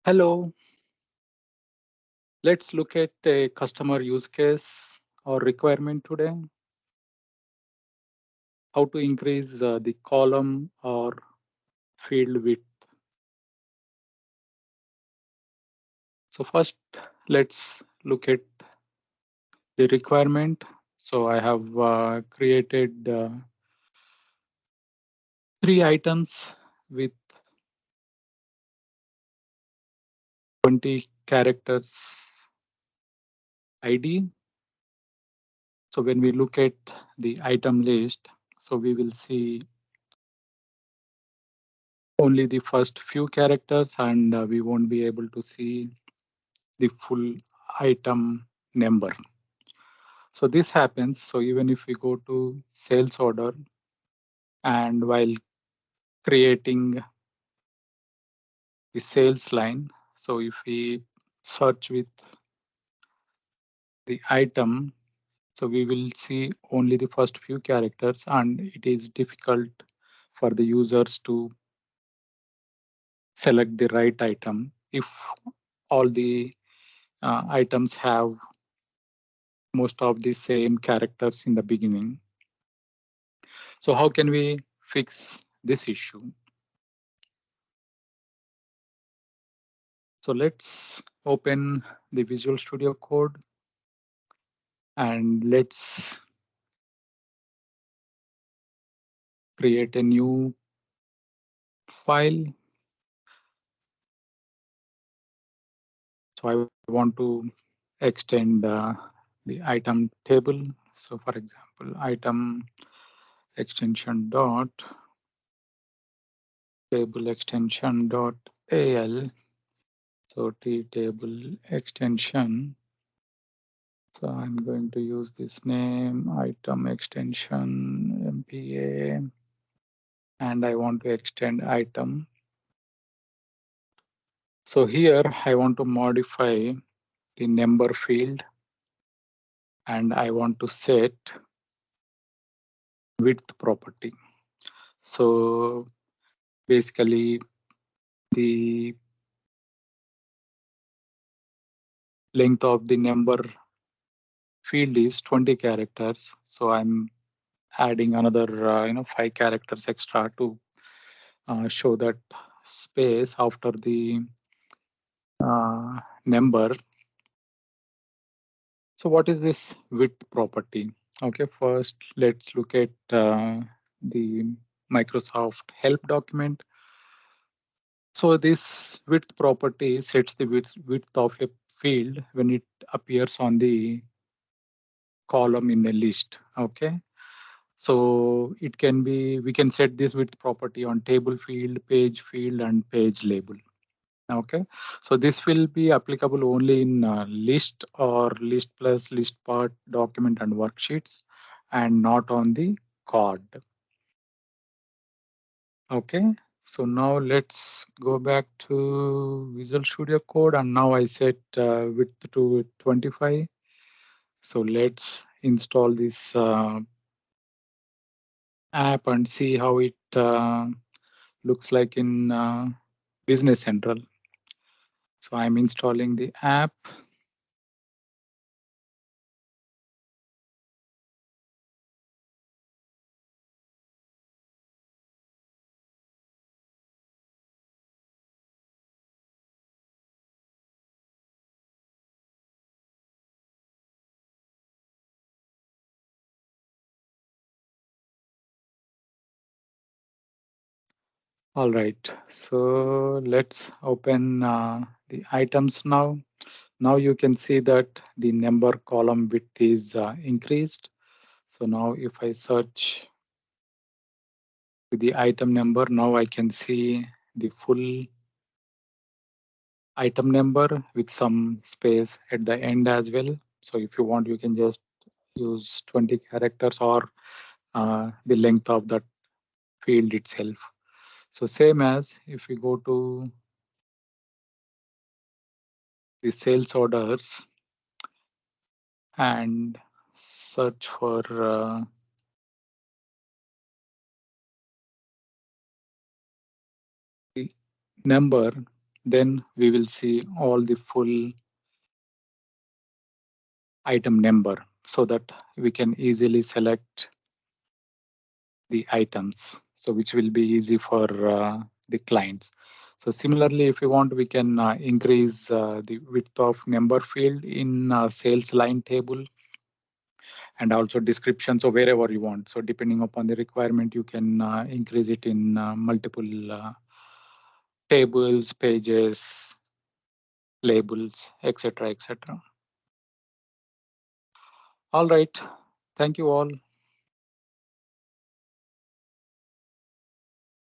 Hello, let's look at a customer use case or requirement today. How to increase the column or field width. So first, let's look at the requirement. So I have created 3 items with 20 characters ID. So when we look at the item list, so we will see only the first few characters and we won't be able to see the full item number. So this happens. So even if we go to sales order and while creating the sales line, so if we search with the item, so we will see only the first few characters and it is difficult for the users to select the right item if all the items have most of the same characters in the beginning. So how can we fix this issue? So let's open the Visual Studio Code and let's create a new file. So I want to extend the item table. So for example, item extension dot table extension dot al. So T table extension. So I'm going to use this name item extension MPA and I want to extend item. So here I want to modify the number field and I want to set width property. So basically the length of the number field is 20 characters. So I'm adding another 5 characters extra to show that space after the number. So what is this width property? Okay, first let's look at the Microsoft help document. So this width property sets the width of a field when it appears on the column in the list. Okay, so it can be, we can set this width property on table field, page field, and page label. Okay, so this will be applicable only in list or list plus list part document and worksheets and not on the card. Okay, so now let's go back to Visual Studio Code and now I set width to 25. So let's install this app and see how it looks like in Business Central. So I'm installing the app. All right, so let's open the items now. Now you can see that the number column width is increased. So now if I search with the item number, now I can see the full item number with some space at the end as well. So if you want, you can just use 20 characters or the length of that field itself. So same as if we go to the sales orders and search for the number. Then we will see all the full item number so that we can easily select the items, so which will be easy for the clients. So similarly, if you want, we can increase the width of number field in sales line table and also description. So wherever you want. So depending upon the requirement, you can increase it in multiple tables, pages, labels, etc., etc. All right. Thank you all.